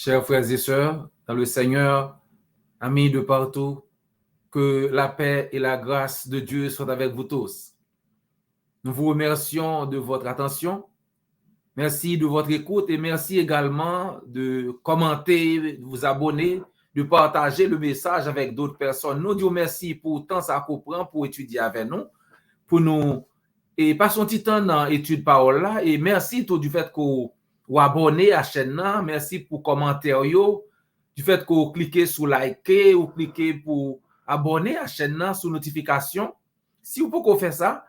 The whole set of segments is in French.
Chers frères et sœurs, dans le Seigneur, amis de partout, que la paix et la grâce de Dieu soient avec vous tous. Nous vous remercions de votre attention. Merci de votre écoute et merci également de commenter, de vous abonner, de partager le message avec d'autres personnes. Nous disons merci pour tant ça qu'on prend pour étudier avec nous, pour nous et passons un petit temps dans l'étude parole là et merci tout du fait qu'on vous abonnez à la chaîne là, merci pour commentaire yo, du fait qu'on cliquez sur liker ou cliquez pour abonner à la chaîne là sous notification. Si vous pouvez faire ça,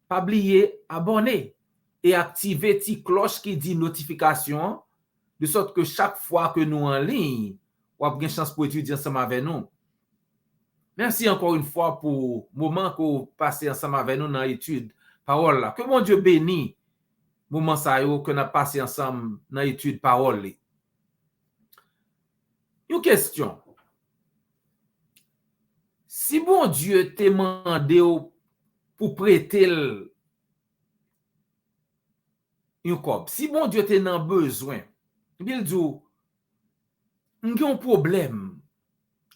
pas oublier abonner et activer la petite cloche qui dit notification, de sorte que chaque fois que nous en ligne, vous avez une chance pour étudier ensemble avec nous. Merci encore une fois pour le moment que vous passez ensemble avec nous dans l'étude parole là. Que mon Dieu bénisse le moment ça que nous passé ensemble dans l'étude parole. Une question. Si bon Dieu t'a demandé pour prêter un cob, si bon Dieu t'a dans besoin, il dit, j'ai un problème.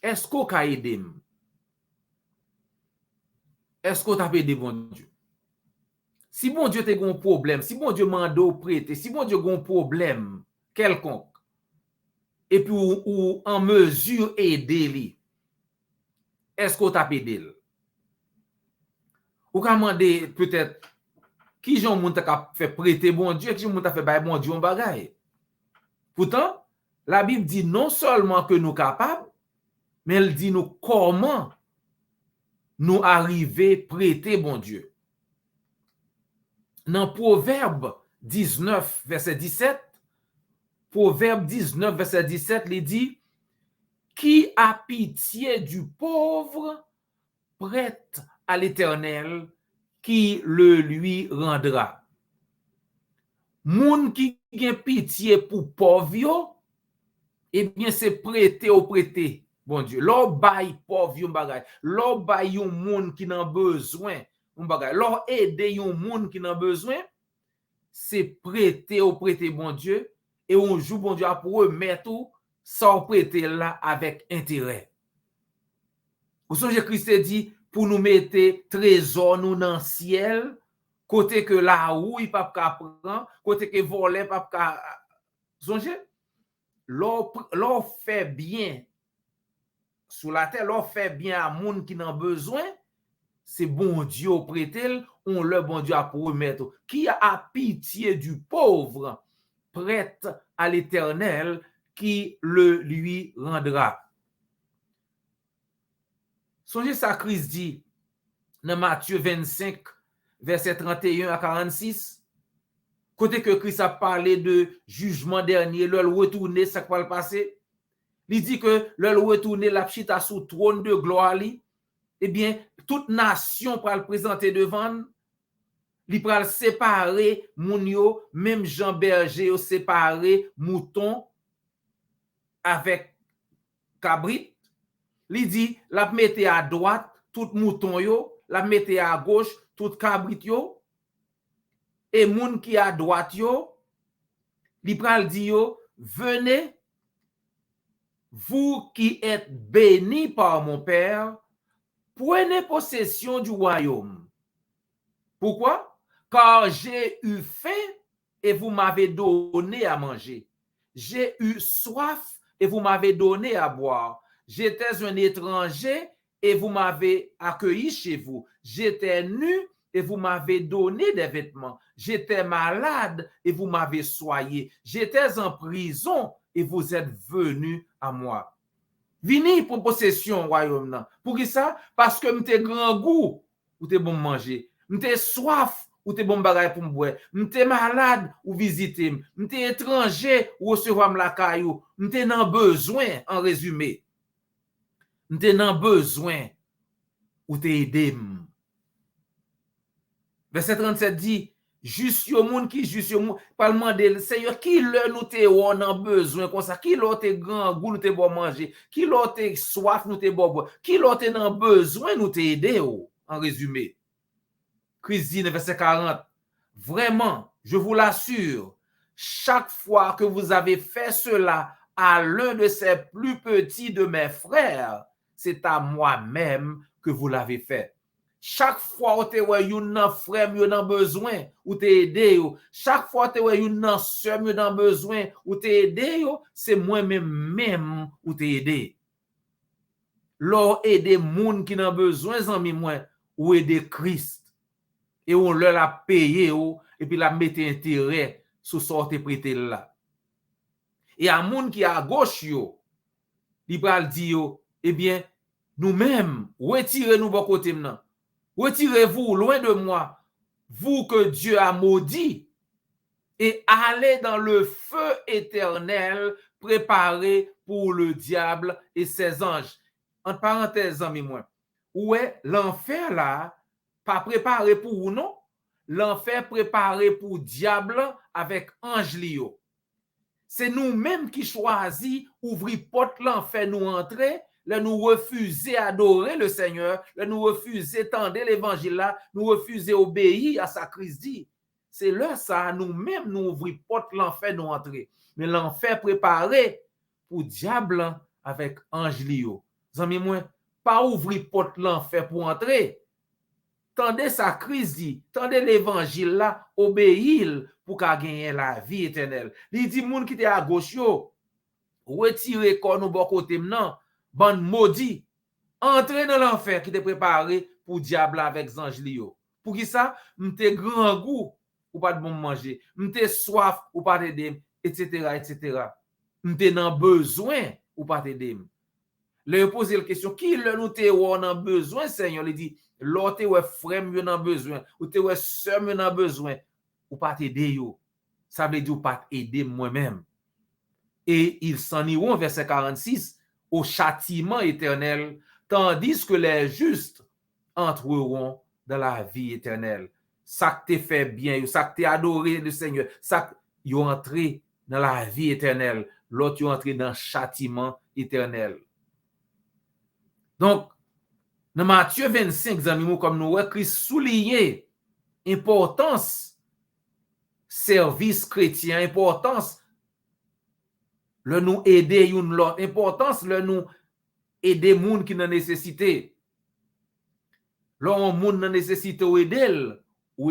Est-ce qu'on peut aider? Est-ce qu'on t'a aidé bon Dieu? Si bon Dieu t'a un problème, si bon Dieu m'a demandé prêter, si bon Dieu a un problème quelconque, et puis ou en mesure aider lui, est-ce qu'on t'a aidé? Ou ka demander peut-être qui j'en moun t'a fait prêter bon Dieu, qui j'en moun t'a fait bailler bon Dieu un bagay. Pourtant, la Bible dit non seulement que nous capables, mais elle dit nous comment nous arriver prêter bon Dieu. Dans Proverbe 19, verset 17, Proverbe 19, verset 17, il dit qui a pitié du pauvre prête à l'Éternel qui le lui rendra. Moun qui a pitié pour pauvre, eh bien c'est prêter au prêter, bon Dieu. L'or bail pauvre yon bagay, l'or bail yon moun qui n'a besoin, yon bagay. L'or aider yon moun qui n'a besoin, c'est prêter au prêter, bon Dieu, et on joue, bon Dieu, pour remettre tout, sans prêter là avec intérêt. Vous savez, Christ dit, pour nous mettre trésor nous dans le ciel, côté que la rouille pas prendre, côté que voler pas songez, l'or fait bien sur la terre, l'or fait bien à monde qui n'a besoin, c'est bon Dieu prêter, on le bon Dieu a pour remettre. Qui a pitié du pauvre, prête à l'Éternel qui le lui rendra. Songez ça Christ dit dans Matthieu 25, verset 31 à 46, côté que Christ a parlé de jugement dernier, le retourner, ça va le passer. Il dit que le retourner, la chita sous trône de gloire, eh bien, toute nation va le présenter devant, il va le séparer, mounio, même Jean Berger, séparer mouton avec cabrit. Il dit, la mette à droite, tout mouton yo, la mette à gauche, tout cabrit yo, et moun qui à droite yo, li pral di yo, venez, vous qui êtes bénis par mon Père, prenez possession du royaume. Pourquoi? Car j'ai eu faim et vous m'avez donné à manger. J'ai eu soif et vous m'avez donné à boire. J'étais un étranger et vous m'avez accueilli chez vous. J'étais nu et vous m'avez donné des vêtements. J'étais malade et vous m'avez soigné. J'étais en prison et vous êtes venus à moi. Vini pour possession royaume. Pour qui ça? Parce que m'te grand goût ou t'es bon manger. M'te soif ou t'es bon bagay pour m'boire. M'te malade ou visiter. M'te étranger ou recevoir la caillou. M'te nan besoin en résumé. M'te nan besoin ou te aider. Verset 37 dit, juste yo moun qui juste yo moun, parlement de Seigneur, qui le nous te on en besoin comme ça, qui l'autre grand goût nous te bon manger, qui l'autre soif nous te bon, qui l'autre en besoin nous te aider en résumé. Christ dit verset 40, vraiment, je vous l'assure, chaque fois que vous avez fait cela à l'un de ces plus petits de mes frères, c'est à moi-même que vous l'avez fait. Chaque fois où tu es un frère qui a besoin, ou tu aidé, chaque fois où tu es une soeur qui a besoin, ou tu aidé, c'est moi-même ou tu aidé. L'or aider moun qui a besoin, zami moi, ou aider Christ. Et on leur a payé, et puis la mette intérêt sur sorte prêté là. Et à moun qui à gauche, il va dire, eh bien, nous-mêmes, retirez-nous de côté maintenant. Retirez-vous loin de moi, vous que Dieu a maudit, et allez dans le feu éternel préparé pour le diable et ses anges. En parenthèse, amis, moi, ouais, l'enfer là, pas préparé pour vous, non? L'enfer préparé pour diable avec ange lio. C'est nous-mêmes qui choisissons ouvrir porte l'enfer nous entrer, là nous refuser adorer le Seigneur, là nous refuser tendre l'évangile là, nous refuser obéir à sa Christ dit. C'est là ça, nous-mêmes nous ouvrons porte l'enfer nous entrer. Mais l'enfer préparé pour diable avec ange lio. Zami moi, pas ouvrir porte l'enfer pour entrer. Tendez sa Christ dit, tendez l'évangile là, obéir pour qu'a gagner la vie éternelle. Il dit moun qui était à gauche yo, retirez corps nous bon côté maintenant, bande maudit, entrez dans l'enfer qui était préparé pour diable avec ange lio. Pour qui ça? M'te grand goût ou pas de bon manger, m'te soif ou pas t'aider, etc., etc. M'te dans besoin ou pas t'aider. Le poser la question, qui le nous te ou en besoin, Seigneur, il dit, l'autre ou frère mieux en besoin, ou te ou sœur mieux en besoin, ou pas t'aider yo. Ça veut dire ou pas t'aider moi-même. Et ils s'en iront, verset 46, au châtiment éternel, tandis que les justes entreront dans la vie éternelle. Ça que t'es fait bien, ça que t'es adoré le Seigneur, ça que yo entré dans la vie éternelle, l'autre yo entré dans le châtiment éternel. Donc, dans Matthieu 25, amis, comme nous voyons, Christ souligne l'importance service chrétien, importance le nous aider une l'autre, importance le nous aider moun qui n'a nécessité. L'on moun n'a nécessité ou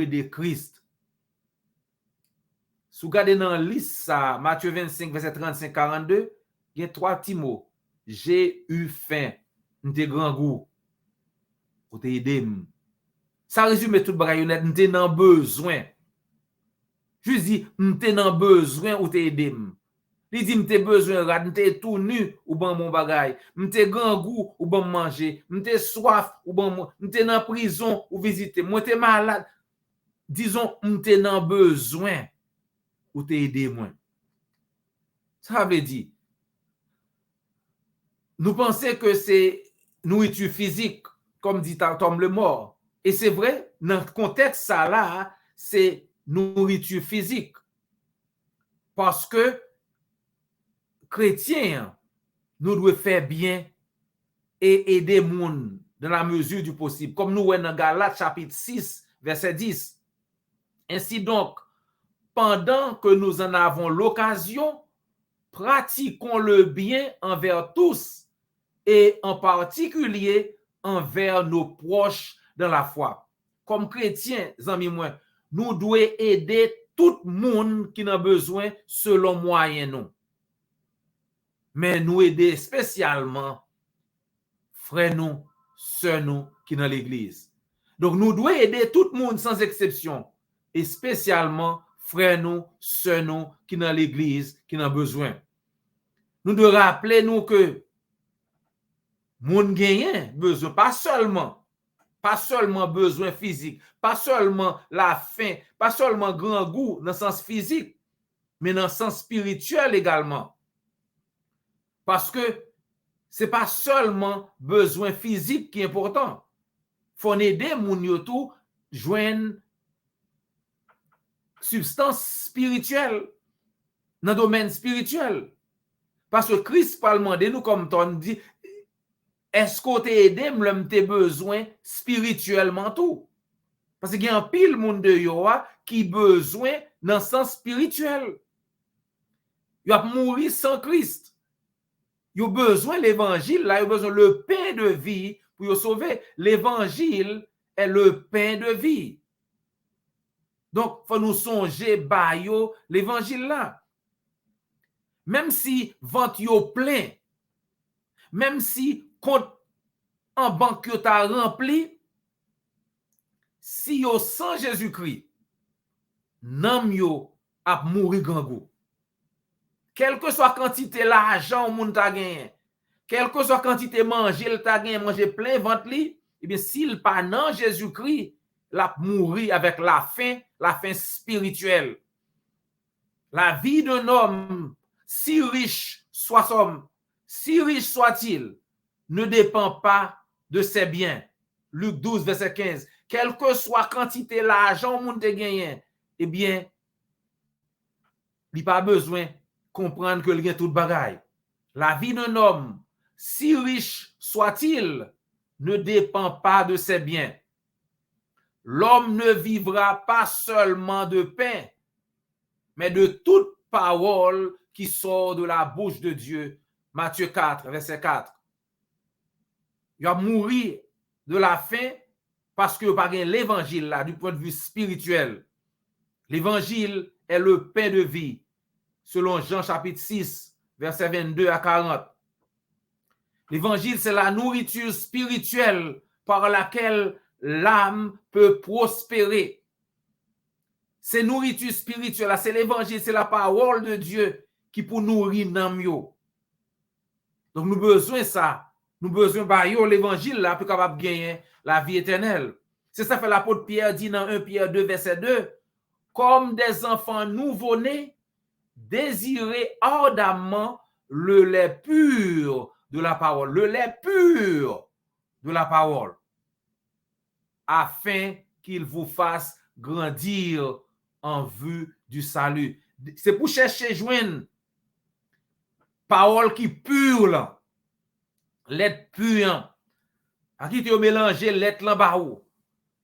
aider Christ. Si vous regardez dans la liste ça, Matthieu 25, verset 35-42, il y a 3 petits mots. J'ai eu faim, m'te grand goût. Pour t'aider. Ça résume tout bagay net, m'te nan besoin. Juste dit, m'te nan besoin ou t'aider. Li dit m'te besoin rad, m'te tout nu ou ban mon bagay. M'te grand goût ou ban manger. M'te soif ou ban m'te nan prison ou visiter. M'te malade. Disons m'te nan besoin ou t'aider moi. Ça veut dire nous pensons que c'est nourriture physique comme dit Tom le mort. Et c'est vrai, dans le contexte ça là, c'est nourriture physique. Parce que chrétiens, nous devons faire bien et aider les gens dans la mesure du possible. Comme nous voyons dans Galates chapitre 6, verset 10. Ainsi donc, pendant que nous en avons l'occasion, pratiquons le bien envers tous et en particulier envers nos proches dans la foi. Comme chrétiens, amis moi, nous devons aider tout le monde qui a besoin selon moyen nous. Mais nous aider spécialement frères nous, sœurs nous qui dans l'église. Donc nous devons aider tout le monde sans exception et spécialement frères nous, sœurs nous qui dans l'église qui ont besoin. Nous devons rappeler nous que moun gagne besoin pas seulement besoin physique, pas seulement la faim, pas seulement grand goût dans le sens physique, mais dans le sens spirituel également. Parce que c'est pas seulement besoin physique qui est important. Faut aider moun yo tout joindre substance spirituelle dans le domaine spirituel. Parce que Christ parle de nous comme ton dit, est-ce qu'on t'a aidé m'te besoin spirituellement tout? Parce qu'il y a un pile monde de yo qui besoin dans le sens spirituel. Il va mourir sans Christ. Ils ont besoin de l'évangile, là, ils ont besoin le pain de vie pour les sauver. L'évangile est le pain de vie. Donc, il faut nous songer, bah, l'évangile là. Même si vente yo plein, même si compte en banque yo ta rempli, si yo sans Jésus-Christ, nam yo ap mouri gangou. Quelle que soit quantité l'argent ou moun ta gagné, quelle que soit quantité manger ta gagné, manger plein ventre li, eh bien s'il pas nan Jésus-Christ, l'a mouri avec la faim spirituelle. La vie d'un homme, si riche soit-il, ne dépend pas de ses biens. Luc 12, verset 15. Quelle que soit quantité l'argent moun te gagné, eh bien, il pas besoin comprendre que il y a tout bagaille. La vie d'un homme, si riche soit-il, ne dépend pas de ses biens. L'homme ne vivra pas seulement de pain, mais de toute parole qui sort de la bouche de Dieu. Matthieu 4, verset 4. Il a mouru de la faim parce que pas l'évangile là du point de vue spirituel. L'évangile est le pain de vie, selon Jean chapitre 6, verset 22 à 40. L'évangile, c'est la nourriture spirituelle par laquelle l'âme peut prospérer. C'est nourriture spirituelle, c'est l'évangile, c'est la parole de Dieu qui pour nourrir l'âme. Donc, nous avons besoin de ça. Nous avons besoin de l'évangile là pour capable gagner la vie éternelle. C'est ça que l'apôtre Pierre dit dans 1 Pierre 2, verset 2. Comme des enfants nouveau-nés, désirez ardemment le lait pur de la parole. Le lait pur de la parole. Afin qu'il vous fasse grandir en vue du salut. C'est pour chercher joindre parole qui pure là. Lait pur. Pas qui te mélanger lait là baou.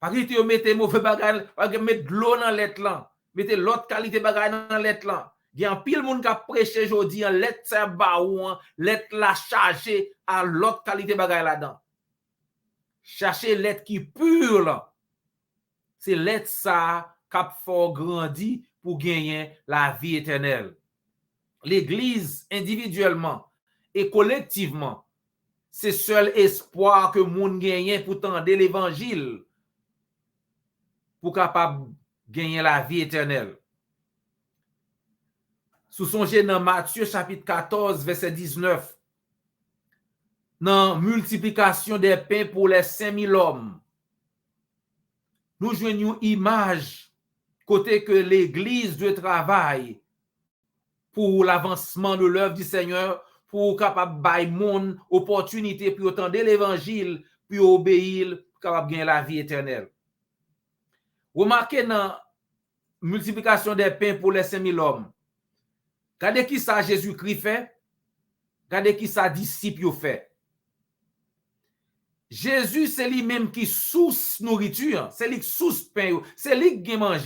Pas qui te mettez mauvais bagage, pas que mettre de l'eau dans lait là. Mettez l'autre qualité bagage dans lait là. Il y a un pile monde qui a prêché aujourd'hui en lait ça baou, lait la chargé à l'autre qualité bagage là-dedans. Cherchez lait qui pur là. C'est lait ça qui fort grandi pour gagner la vie éternelle. L'Église individuellement et collectivement, c'est seul espoir que moun gagne pour tendre l'évangile pour capable gagner la vie éternelle. Sous songez dans Matthieu chapitre 14 verset 19. Dans multiplication des pains pour les 5000 hommes. Nous joignons une image côté que l'église de travail pour l'avancement de l'œuvre du Seigneur, pour capable bailler monde opportunité pour entendre l'évangile, puis obéir, pour capable gagner la vie éternelle. Remarquez dans multiplication des pains pour les 5000 hommes. Regardez qui ça Jésus-Christ fait. Regardez qui ça disciples fait. Jésus, c'est lui-même qui source nourriture, c'est lui qui source pain, c'est lui qui mange,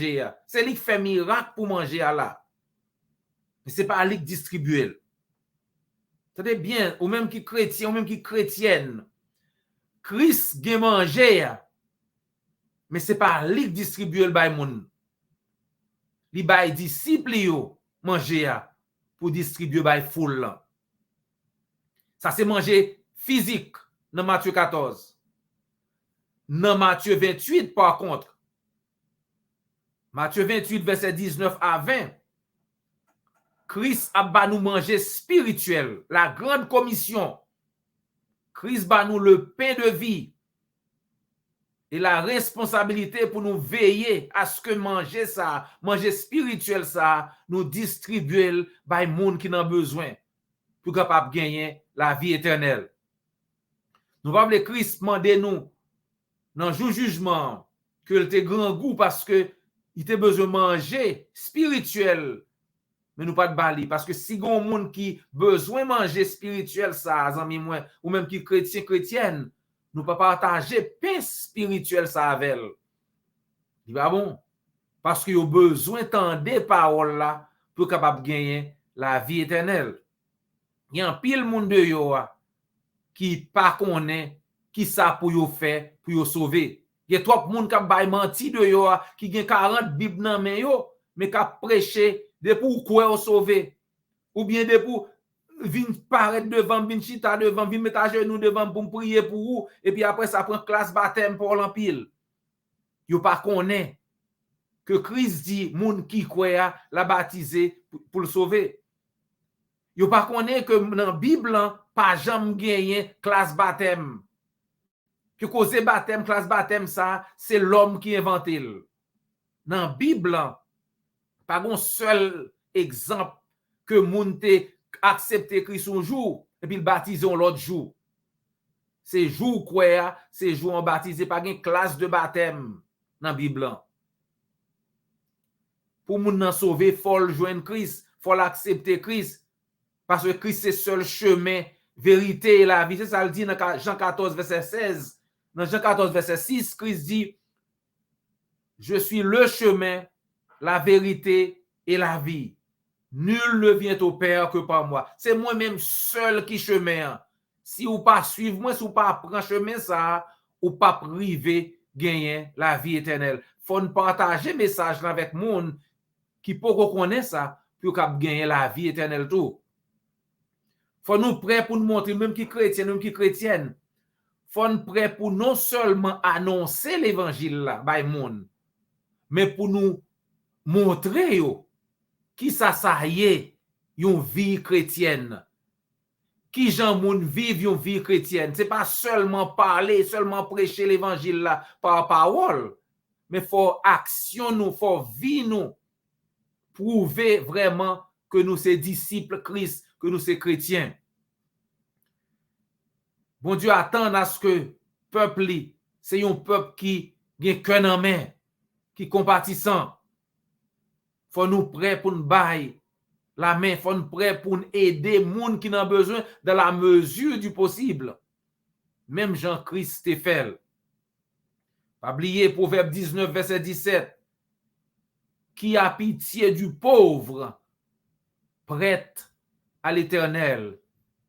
c'est lui qui fait miracle pour manger là. Mais c'est pas lui qui distribue. C'est bien, ou même qui chrétien, ou même qui chrétienne. Christ qui mange, mais c'est pas lui qui distribue le bail moun. Li bail disciple yo manger pour distribuer bail foule. Ça c'est manger physique. Dans Matthieu 14. Dans Matthieu 28, par contre, Matthieu 28, verset 19 à 20, Christ a ba nous manger spirituel, la grande commission. Christ ba nous le pain de vie et la responsabilité pour nous veiller à ce que manger spirituel ça, nous distribuer par les gens qui en ont besoin pour capable gagner la vie éternelle. Nous va le Christ demander nous dans le jugement que il te grand goût parce que il te besoin de manger spirituel mais nous pas de bali parce que si gon monde qui besoin manger spirituel ça amis moi ou même qui chrétienne nous pas partager pain spirituel ça avec elle. Il va bon parce que yo besoin tendre parole là pour capable gagner la vie éternelle. Il y a un pile monde de yo qui pas connaît qui ça pour yo faire pour yo sauver. Il y a trop monde qui bay menti de yo qui gen 40 bible nan men yo mais qui prêcher de pour quoi yo sauver ou bien de pour vin paraître devant vin chita devant vin mettre à genoux devant pour prier pour vous et puis après ça prend classe baptême pour l'empile. Yo pas connaît que Christ dit moun qui croit la baptiser pour le sauver. Yo pas connaît que dans Bible pas jamais gagné classe baptême. Que cause baptême classe baptême ça c'est l'homme qui inventé. Dans Bible pas un seul exemple que moun te accepté Christ un jour et puis le baptisé l'autre jour. C'est jour quoi, c'est jour on baptisé pas une classe de baptême dans Bible. Pour moun nan sauver, faut joindre Christ, faut l'accepter Christ. Parce que Christ c'est seul chemin, vérité et la vie. C'est ça le dit dans Jean 14 verset 16. Dans Jean 14 verset 6, Christ dit je suis le chemin, la vérité et la vie. Nul ne vient au Père que par moi. C'est moi-même seul qui chemin. Si ou pas suivre moi, si ou pas prendre chemin ça, ou pas priver gagner la vie éternelle. Faut partager message avec monde qui peut connaître ça pour gagner la vie éternelle tout. Faut nous prêts pour nous montrer même qui chrétien, même qui chrétienne. Faut nous prêts pour non seulement annoncer l'évangile là by monde, mais pour nous montrer yo qui ça y est une vie chrétienne. Qui gens moun vivent une vie chrétienne, c'est pas seulement parler, seulement prêcher l'évangile là par parole, mais faut action nous, faut vie nous. Prouver vraiment que nous sommes disciples Christ, que nous sommes chrétiens. Bon Dieu attend à ce que peuple, c'est un peuple qui a cœur en main, qui compatissant. Faut nous prêts pour nous bailler la main, faut nous prêts pour nous aider les gens qui ont besoin dans la mesure du possible. Même Jean-Christ te fait. Pas oublier Proverbe 19 verset 17. Qui a pitié du pauvre, prête à l'Éternel,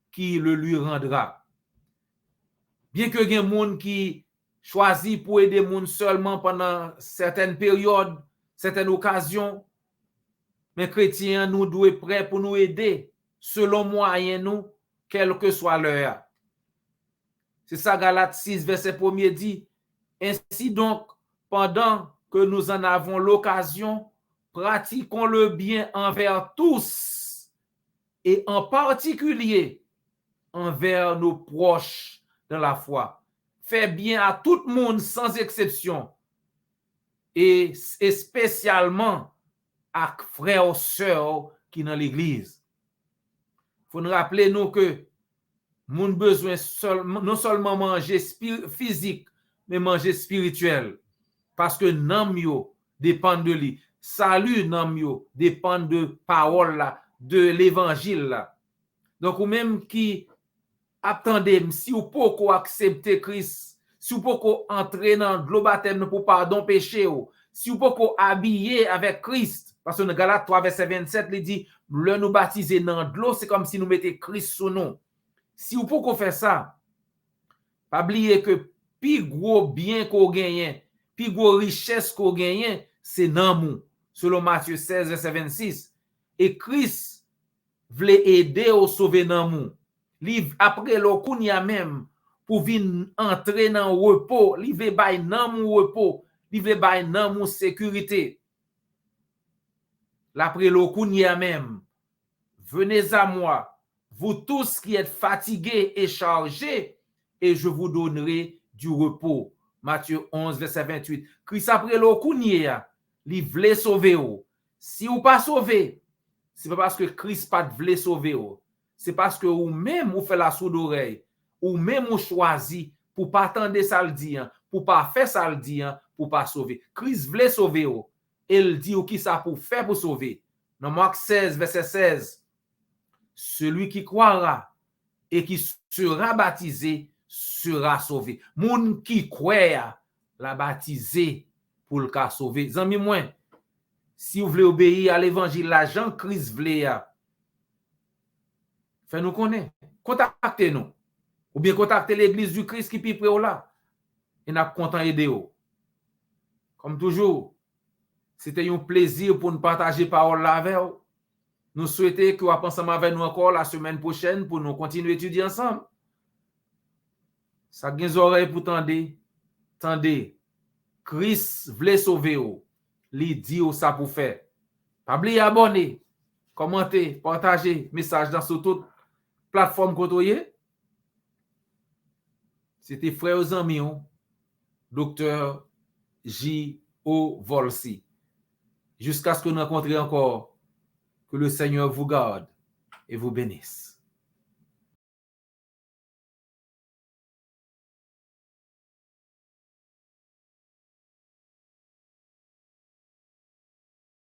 qui le lui rendra. Bien que il y ait des gens qui choisissent pour aider les gens seulement pendant certaines périodes, certaines occasions, mais chrétiens, nous devons être prêts pour nous aider, selon moyen nous, quel que soit l'heure. C'est ça, Galates 6, verset 1er dit, ainsi donc, pendant que nous en avons l'occasion, pratiquons le bien envers tous et en particulier envers nos proches dans la foi. Fais bien à tout le monde sans exception et spécialement à frères et sœurs qui dans l'église. Il faut nous rappeler nous que nous avons besoin non seulement manger physique, mais manger spirituel. Parce que nam yo dépend de lui. Salut nam yo dépend de parole là, de l'évangile là. Donc ou même qui attendez si ou pas accepter Christ, si ou pas entrer dans le baptême pour pardon péché ou, si ou pas habiller avec Christ, parce que dans Galates 3 verset 27 il dit le nous baptiser dans de l'eau c'est comme si nous mettions Christ sous nous. Si ou pas faire ça, pas oublier que plus gros bien qu'on gagne, plus gros richesse qu'on gagne, c'est nan selon Matthieu 16 verset 26. Et Christ voulait aider au sauver nan après le kounya même pour venir entrer dans repos, il veut bay nan repos, il veut bay nan sécurité. L'après le kounya même, venez à moi, vous tous qui êtes fatigués et chargés, et je vous donnerai du repos. Matthieu 11, verset 28. Christ après le kounya, il voulait sauver. Si vous pas sauvé, c'est pas parce que Christ pas voulait sauver. C'est parce que ou même vous fait la sourde oreille, ou même vous choisi pour pas attendre ça le dire, pour pas faire ça le dire, pour pas sauver. Christ voulait sauver. Il dit qui ça pour faire pour sauver. Dans Marc 16, verset 16. Celui qui croira et qui sera baptisé sera sauvé. Moun qui croit la baptisé pour le cas sauver. Zami moi, si vous voulez obéir à l'évangile, la Jean-Christ voulait, Fais-nous connaître. Contactez-nous. Ou bien contactez l'église du Christ qui est près là. Et nous sommes contents d'aider. Comme toujours, c'était un plaisir pour nous partager parole là avec vous. Nous souhaitons que vous pensez avec nous encore la semaine prochaine pour nous continuer à étudier ensemble. Ça a des oreilles pour tendez. Tendez. Christ voulait sauver vous. Li dit ça pour faire. Pas oublier abonner, commenter, partager message dans sur toute plateforme côtoyée. C'était frère aux amis, docteur J.O. Volsi. Jusqu'à ce que nous rencontrions encore, que le Seigneur vous garde et vous bénisse.